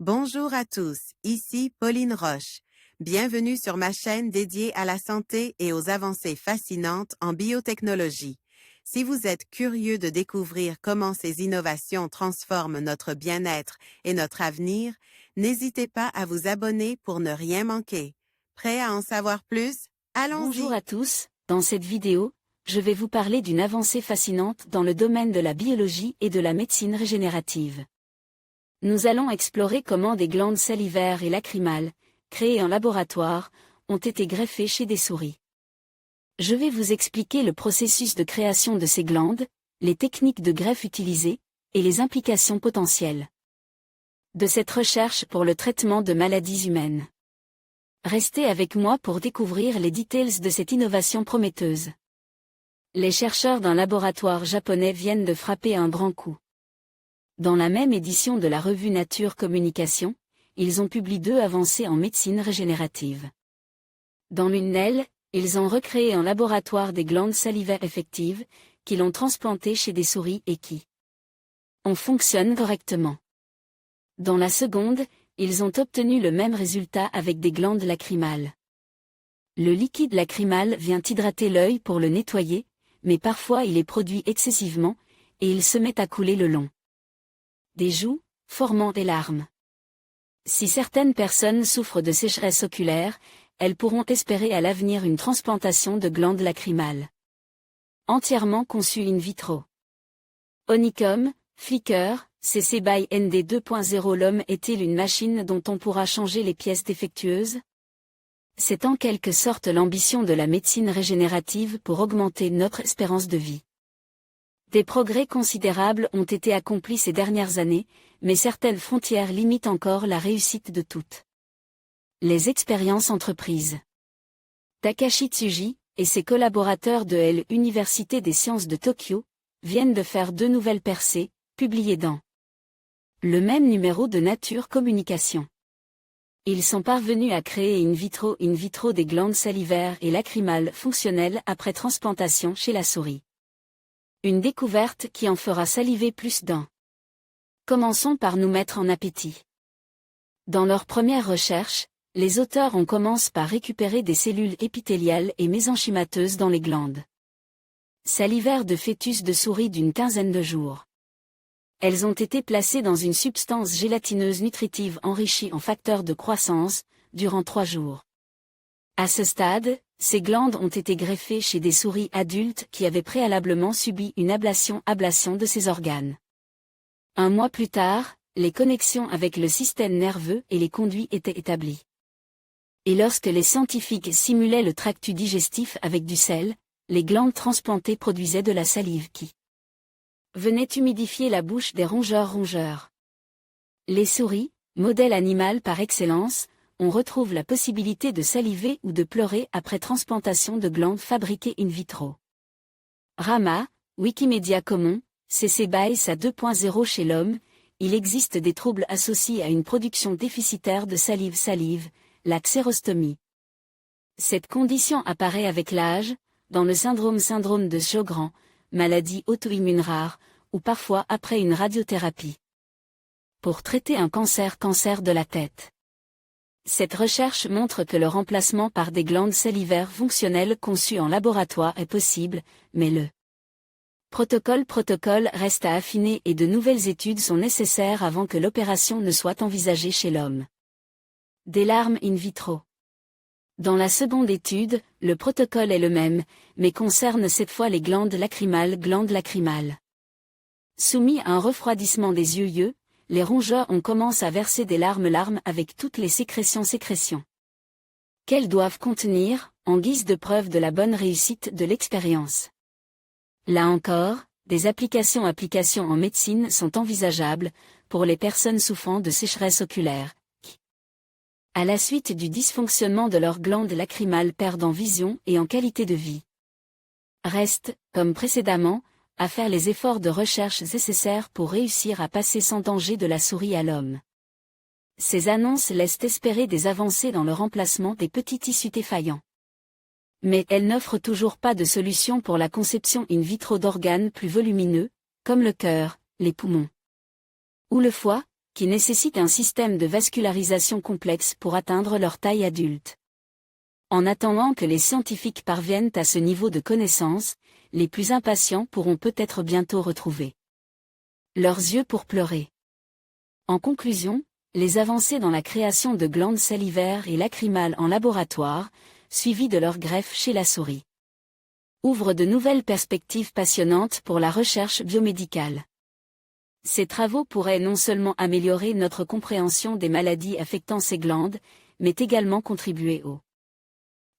Bonjour à tous, ici Pauline Roche. Bienvenue sur ma chaîne dédiée à la santé et aux avancées fascinantes en biotechnologie. Si vous êtes curieux de découvrir comment ces innovations transforment notre bien-être et notre avenir, n'hésitez pas à vous abonner pour ne rien manquer. Prêt à en savoir plus? Bonjour Allons-y! à tous, dans cette vidéo, je vais vous parler d'une avancée fascinante dans le domaine de la biologie et de la médecine régénérative. Nous allons explorer comment des glandes salivaires et lacrymales, créées en laboratoire, ont été greffées chez des souris. Je vais vous expliquer le processus de création de ces glandes, les techniques de greffe utilisées, et les implications potentielles de cette recherche pour le traitement de maladies humaines. Restez avec moi pour découvrir les details de cette innovation prometteuse. Les chercheurs d'un laboratoire japonais viennent de frapper un grand coup. Dans la même édition de la revue Nature Communication, ils ont publié 2 avancées en médecine régénérative. Dans l'une d'elles, ils ont recréé en laboratoire des glandes salivaires effectives, qui l'ont transplantées chez des souris et qui fonctionnent correctement. Dans la seconde, ils ont obtenu le même résultat avec des glandes lacrymales. Le liquide lacrymal vient hydrater l'œil pour le nettoyer, mais parfois il est produit excessivement, et il se met à couler le long des joues, formant des larmes. Si certaines personnes souffrent de sécheresse oculaire, elles pourront espérer à l'avenir une transplantation de glandes lacrymales. Entièrement conçue in vitro. Honeycomb, Flicker, CC by ND 2.0. L'homme est-il une machine dont on pourra changer les pièces défectueuses? C'est en quelque sorte l'ambition de la médecine régénérative pour augmenter notre espérance de vie. Des progrès considérables ont été accomplis ces dernières années, mais certaines frontières limitent encore la réussite de toutes les expériences entreprises. Takashi Tsuji et ses collaborateurs de l'Université des sciences de Tokyo viennent de faire 2 nouvelles percées, publiées dans le même numéro de Nature Communication. Ils sont parvenus à créer in vitro des glandes salivaires et lacrymales fonctionnelles après transplantation chez la souris. Une découverte qui en fera saliver plus d'un. Commençons par nous mettre en appétit. Dans leur première recherche, les auteurs ont commencé par récupérer des cellules épithéliales et mésenchymateuses dans les glandes salivaires de fœtus de souris d'une quinzaine de jours. Elles ont été placées dans une substance gélatineuse nutritive enrichie en facteurs de croissance, durant 3 jours. À ce stade, ces glandes ont été greffées chez des souris adultes qui avaient préalablement subi une ablation de ces organes. 1 mois plus tard, les connexions avec le système nerveux et les conduits étaient établies. Et lorsque les scientifiques simulaient le tractus digestif avec du sel, les glandes transplantées produisaient de la salive qui venait humidifier la bouche des rongeurs. Les souris, modèle animal par excellence, on retrouve la possibilité de saliver ou de pleurer après transplantation de glandes fabriquées in vitro. Rama, Wikimedia Commons, CC BY SA 2.0. Chez l'homme, il existe des troubles associés à une production déficitaire de salive, la xérostomie. Cette condition apparaît avec l'âge, dans le syndrome de Sjögren, maladie auto-immune rare, ou parfois après une radiothérapie. Pour traiter un cancer de la tête. Cette recherche montre que le remplacement par des glandes salivaires fonctionnelles conçues en laboratoire est possible, mais le protocole reste à affiner et de nouvelles études sont nécessaires avant que l'opération ne soit envisagée chez l'homme. Des larmes in vitro. Dans la seconde étude, le protocole est le même, mais concerne cette fois les glandes lacrymales. Soumis à un refroidissement des yeux, les rongeurs commencé à verser des larmes avec toutes les sécrétions. Qu'elles doivent contenir, en guise de preuve de la bonne réussite de l'expérience. Là encore, des applications en médecine sont envisageables, pour les personnes souffrant de sécheresse oculaire, qui, à la suite du dysfonctionnement de leurs glandes lacrymales, perdent en vision et en qualité de vie. Reste, comme précédemment, à faire les efforts de recherche nécessaires pour réussir à passer sans danger de la souris à l'homme. Ces annonces laissent espérer des avancées dans le remplacement des petits tissus défaillants. Mais elles n'offrent toujours pas de solution pour la conception in vitro d'organes plus volumineux, comme le cœur, les poumons ou le foie, qui nécessitent un système de vascularisation complexe pour atteindre leur taille adulte. En attendant que les scientifiques parviennent à ce niveau de connaissance, les plus impatients pourront peut-être bientôt retrouver leurs yeux pour pleurer. En conclusion, les avancées dans la création de glandes salivaires et lacrymales en laboratoire, suivies de leur greffe chez la souris, ouvrent de nouvelles perspectives passionnantes pour la recherche biomédicale. Ces travaux pourraient non seulement améliorer notre compréhension des maladies affectant ces glandes, mais également contribuer au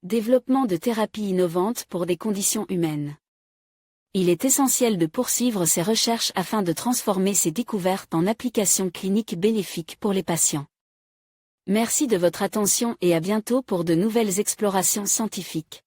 développement de thérapies innovantes pour des conditions humaines. Il est essentiel de poursuivre ces recherches afin de transformer ces découvertes en applications cliniques bénéfiques pour les patients. Merci de votre attention et à bientôt pour de nouvelles explorations scientifiques.